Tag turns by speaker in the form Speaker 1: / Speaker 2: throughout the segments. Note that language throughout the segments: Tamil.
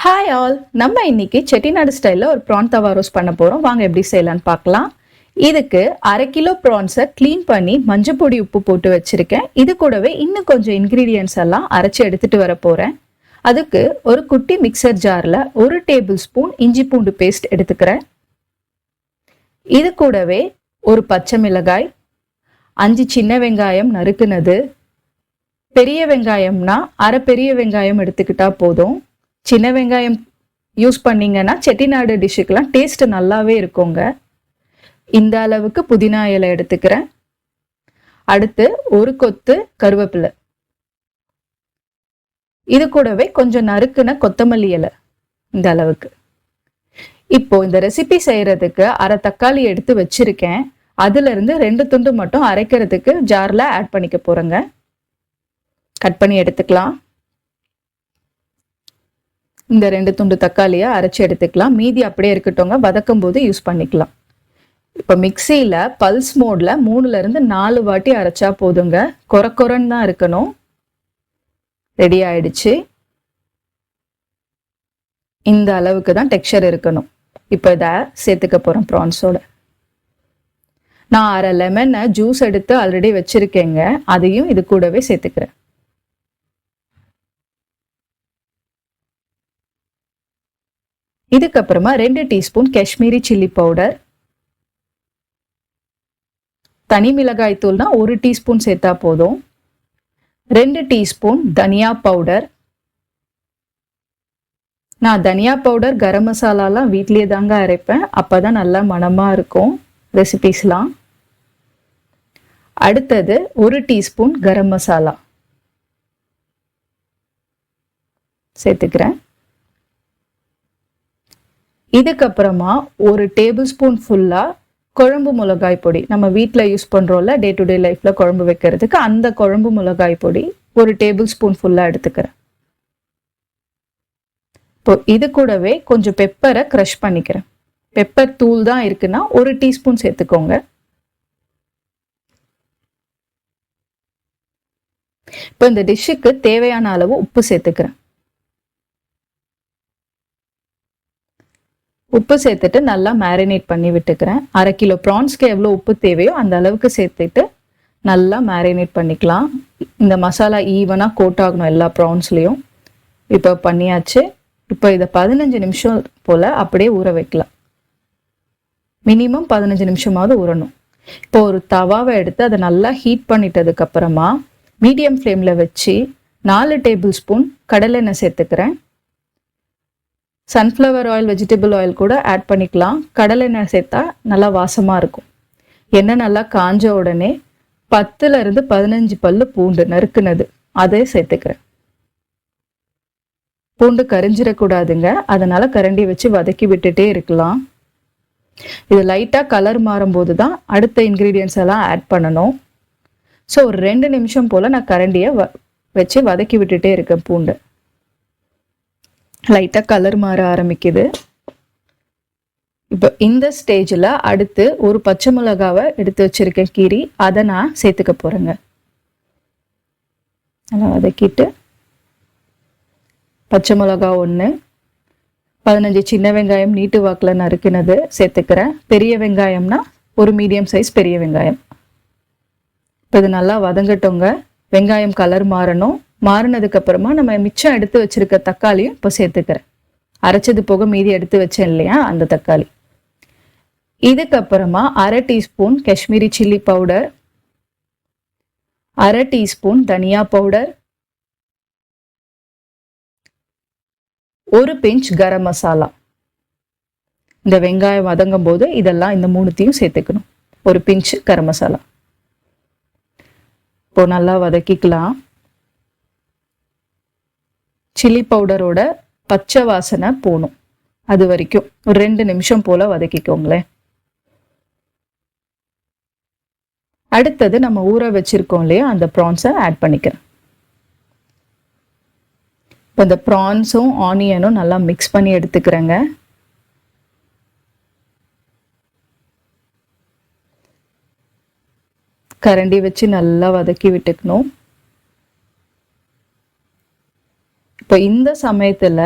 Speaker 1: ஹாய் ஆல், நம்ம இன்னைக்கு செட்டிநாடு ஸ்டைலில் ஒரு ப்ரான் தவா ரோஸ்ட் பண்ண போகிறோம். வாங்க எப்படி செய்யலான்னு பார்க்கலாம். இதுக்கு 1/2 கிலோ ப்ரான்ஸை க்ளீன் பண்ணி மஞ்சள் பொடி உப்பு போட்டு வச்சுருக்கேன். இது கூடவே இன்னும் கொஞ்சம் இன்க்ரீடியன்ஸ் எல்லாம் அரைச்சி எடுத்துகிட்டு வர போகிறேன். அதுக்கு ஒரு குட்டி மிக்சர் ஜாரில் 1 டேபிள் ஸ்பூன் இஞ்சி பூண்டு பேஸ்ட் எடுத்துக்கிறேன். இது கூடவே ஒரு பச்சை மிளகாய், 5 சின்ன வெங்காயம் நறுக்குனது, பெரிய வெங்காயம்னா அரை பெரிய வெங்காயம் எடுத்துக்கிட்டா போதும். சின்ன வெங்காயம் யூஸ் பண்ணீங்கன்னா செட்டிநாடு டிஷ்ஷுக்கெல்லாம் டேஸ்ட் நல்லாவே இருக்குங்க. இந்த அளவுக்கு புதினா இலை எடுத்துக்கிறேன். அடுத்து ஒரு கொத்து கருவேப்பிலை, இது கூடவே கொஞ்சம் நறுக்குன கொத்தமல்லி இலை இந்த அளவுக்கு. இப்போ இந்த ரெசிபி செய்யறதுக்கு அரை தக்காளி எடுத்து வச்சிருக்கேன். அதுல இருந்து 2 துண்டு மட்டும் அரைக்கிறதுக்கு ஜார்ல ஆட் பண்ணிக்க போறேங்க. கட் பண்ணி எடுத்துக்கலாம். இந்த 2 துண்டு தக்காளியை அரைச்சி எடுத்துக்கலாம். மீதி அப்படியே இருக்கட்டும், வதக்கும் போது யூஸ் பண்ணிக்கலாம். இப்போ மிக்சியில் பல்ஸ் மோட்ல 3ல இருந்து 4 வாட்டி அரைச்சா போதுங்க. கொரன்னு தான் இருக்கணும். ரெடி ஆயிடுச்சு. இந்த அளவுக்கு தான் டெக்ஸ்சர் இருக்கணும். இப்போ இதை சேர்த்துக்க போறேன் ப்ரான்ஸோட. நான் அரை லெமனை ஜூஸ் எடுத்து ஆல்ரெடி வச்சிருக்கேங்க, அதையும் இது கூடவே சேர்த்துக்கிறேன். இதுக்கப்புறமா 2 டீஸ்பூன் காஷ்மீரி சில்லி பவுடர், தனி மிளகாய் தூள்னா 1 டீஸ்பூன் சேர்த்தா போதும். 2 டீஸ்பூன் தனியா பவுடர். நான் தனியா பவுடர் கரம் மசாலாலாம் வீட்லயே தாங்க அரைப்பேன், அப்பதான் நல்லா மணமா இருக்கும் ரெசிபிஸ்லாம். அடுத்தது 1 டீஸ்பூன் கரம் மசாலா சேர்த்துக்கிறேன். இதுக்கப்புறமா 1 டேபிள் ஸ்பூன் ஃபுல்லா குழம்பு மிளகாய் பொடி, நம்ம வீட்டில் யூஸ் பண்றோம்ல டே டு டே லைஃப்ல குழம்பு வைக்கிறதுக்கு, அந்த குழம்பு மிளகாய் பொடி 1 டேபிள் ஸ்பூன் ஃபுல்லா எடுத்துக்கிறேன். இப்போ இது கூடவே கொஞ்சம் பெப்பரை க்ரஷ் பண்ணிக்கிறேன். பெப்பர் தூள் தான் இருக்குன்னா 1 டீஸ்பூன் சேர்த்துக்கோங்க. இப்போ இந்த டிஷ்ஷுக்கு தேவையான அளவு உப்பு சேர்த்துக்கிறேன். உப்பு சேர்த்துட்டு நல்லா மேரினேட் பண்ணி விட்டுக்கிறேன். 1/2 கிலோ ப்ரான்ஸ்க்கு எவ்வளோ உப்பு தேவையோ அந்த அளவுக்கு சேர்த்துட்டு நல்லா மேரினேட் பண்ணிக்கலாம். இந்த மசாலா ஈவனாக கோட் ஆகணும் எல்லா ப்ரான்ஸ்லேயும். இப்போ பண்ணியாச்சு. இப்போ இதை 15 நிமிஷம் போல் அப்படியே ஊற வைக்கலாம். மினிமம் 15 நிமிஷமாவது ஊறணும். இப்போ ஒரு தவாவை எடுத்து அதை நல்லா ஹீட் பண்ணிட்டதுக்கு அப்புறமா மீடியம் ஃப்ளேமில் வச்சு 4 டேபிள் ஸ்பூன் கடலெண்ணெய் சேர்த்துக்கிறேன். சன்ஃப்ளவர் ஆயில், வெஜிடபிள் ஆயில் கூட ஆட் பண்ணிக்கலாம். கடலெண்ணெய் சேர்த்தா நல்லா வாசமாக இருக்கும். எண்ணெய் நல்லா காஞ்ச உடனே 10ல இருந்து 15 பல்லு பூண்டு நறுக்குனது அதை சேர்த்துக்கிறேன். பூண்டு கரிஞ்சிடக்கூடாதுங்க, அதனால கரண்டி வச்சு வதக்கி விட்டுட்டே இருக்கலாம். இது லைட்டாக கலர் மாறும்போது தான் அடுத்த இன்க்ரீடியன்ஸ் எல்லாம் ஆட் பண்ணணும். ஸோ ஒரு 2 நிமிஷம் போல் நான் கரண்டியை வச்சு வதக்கி விட்டுட்டே இருக்கேன். பூண்டு லைட்டாக கலர் மாற ஆரம்பிக்குது. இப்போ இந்த ஸ்டேஜில் அடுத்து ஒரு பச்சை மிளகாவை எடுத்து வச்சிருக்கேன் கீரி, அதை நான் சேர்த்துக்க போகிறேங்க. நல்லா வதக்கிட்டு பச்சை மிளகா 1, 15 சின்ன வெங்காயம் நீட்டு வாக்கில் நறுக்கினது சேர்த்துக்கிறேன். பெரிய வெங்காயம்னா ஒரு மீடியம் சைஸ் பெரிய வெங்காயம். இப்போ இது நல்லா வதங்கட்டோங்க. வெங்காயம் கலர் மாறணும். மாறினதுக்கு அப்புறமா நம்ம மிச்சம் எடுத்து வச்சிருக்க தக்காளியும் இப்போ சேர்த்துக்கிறேன். அரைச்சது போக மீதி எடுத்து வச்சேன் இல்லையா, அந்த தக்காளி. இதுக்கப்புறமா 1/2 teaspoon Kashmiri chilli powder, 1/2 teaspoon தனியா பவுடர், 1 பிஞ்ச் கரம் மசாலா. இந்த வெங்காயம் வதங்கும் போது இதெல்லாம் இந்த 3த்தையும் சேர்த்துக்கணும். 1 பிஞ்ச் கரம் மசாலா. இப்போ நல்லா வதக்கிக்கலாம். சில்லி பவுடரோட பச்சை வாசனை போகணும், அது வரைக்கும் ஒரு 2 நிமிஷம் போல வதக்கிக்கோங்களேன். அடுத்தது நம்ம ஊற வச்சிருக்கோம் இல்லையா, அந்த ப்ரான்ஸை ஆட் பண்ணிக்கிறேன். இப்போ இந்த ப்ரான்ஸும் ஆனியனும் நல்லா மிக்ஸ் பண்ணி எடுத்துக்கிறேங்க. கரண்டி வச்சு நல்லா வதக்கி விட்டுக்கணும். இப்போ இந்த சமயத்துல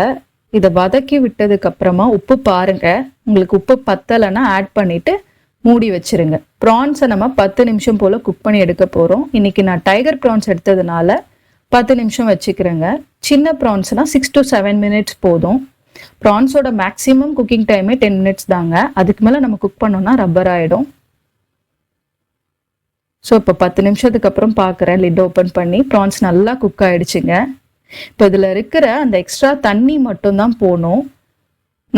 Speaker 1: இதை வதக்கி விட்டதுக்கு அப்புறமா உப்பு பாருங்க. உங்களுக்கு உப்பு பத்தலைன்னா ஆட் பண்ணிட்டு மூடி வச்சிருங்க. ப்ரான்ஸை நம்ம 10 நிமிஷம் போல குக் பண்ணி எடுக்க போறோம். இன்னைக்கு நான் டைகர் ப்ரான்ஸ் எடுத்ததுனால 10 நிமிஷம் வச்சுக்கிறேங்க. சின்ன ப்ரான்ஸ்னா 6 to 7 மினிட்ஸ் போதும். ப்ரான்ஸோட மேக்ஸிமம் குக்கிங் டைமே 10 மினிட்ஸ் தாங்க. அதுக்கு மேலே நம்ம குக் பண்ணோம்னா ரப்பர் ஆயிடும். ஸோ இப்போ 10 நிமிஷத்துக்கு அப்புறம் பார்க்குறேன், லிட் ஓப்பன் பண்ணி ப்ரான்ஸ் நல்லா குக் ஆயிடுச்சுங்க. இப்போ இதில் இருக்கிற அந்த எக்ஸ்ட்ரா தண்ணி மட்டும்தான் போகணும்.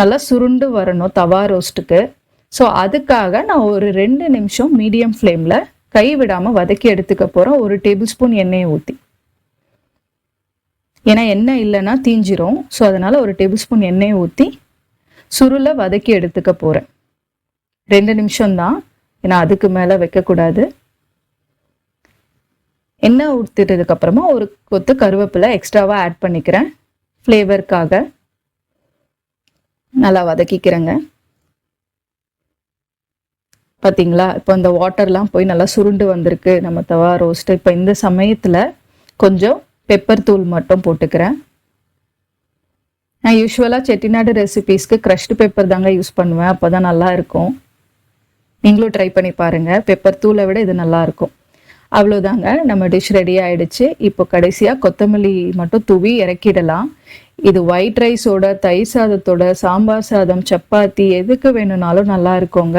Speaker 1: நல்லா சுருண்டு வரணும் தவா ரோஸ்ட்டுக்கு. ஸோ அதுக்காக நான் ஒரு 2 நிமிஷம் மீடியம் ஃப்ளேமில் கை விடாமல் வதக்கி எடுத்துக்க போகிறேன். 1 டேபிள் ஸ்பூன் எண்ணெயை ஊற்றி. ஏன்னா எண்ணெய் இல்லைன்னா தீஞ்சிரும். ஸோ அதனால 1 டேபிள் ஸ்பூன் எண்ணெயை ஊற்றி சுருளை வதக்கி எடுத்துக்க போகிறேன். 2 நிமிஷம் தான், ஏன்னா அதுக்கு மேலே வைக்கக்கூடாது. எண்ணெய் ஊற்றிட்டதுக்கு அப்புறமா ஒரு கொத்து கருவேப்பிலை எக்ஸ்ட்ராவாக ஆட் பண்ணிக்கிறேன் ஃப்ளேவருக்காக. நல்லா வதக்கிக்கிறேங்க. பார்த்தீங்களா, இப்போ இந்த வாட்டர்லாம் போய் நல்லா சுருண்டு வந்திருக்கு நம்ம தவா ரோஸ்ட்டு. இப்போ இந்த சமயத்தில் கொஞ்சம் பெப்பர் தூள் மட்டும் போட்டுக்கிறேன். நான் யூஸ்வலாக செட்டிநாடு ரெசிபீஸ்க்கு க்ரஷ்டு பெப்பர் தாங்க யூஸ் பண்ணுவேன். அப்போ தான் நல்லா இருக்கும். நீங்களும் ட்ரை பண்ணி பாருங்கள். பெப்பர் தூளை விட இது நல்லா இருக்கும். அவ்வளோதாங்க, நம்ம டிஷ் ரெடி ஆயிடுச்சு. இப்போ கடைசியாக கொத்தமல்லி மட்டும் தூவி இறக்கிடலாம். இது ஒயிட் ரைஸோட, தயிர் சாதத்தோட, சாம்பார் சாதம், சப்பாத்தி எதுக்கு வேணும்னாலும் நல்லா இருக்குங்க.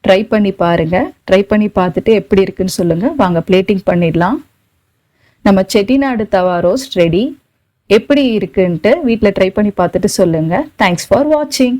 Speaker 1: ட்ரை பண்ணி பாருங்க. ட்ரை பண்ணி பார்த்துட்டு எப்படி இருக்குன்னு சொல்லுங்க. வாங்க பிளேட்டிங் பண்ணிடலாம். நம்ம செட்டிநாடு தவா ரோஸ்ட் ரெடி. எப்படி இருக்குன்ட்டு வீட்டில் ட்ரை பண்ணி பார்த்துட்டு சொல்லுங்க. தேங்க்ஸ் ஃபார் வாட்சிங்.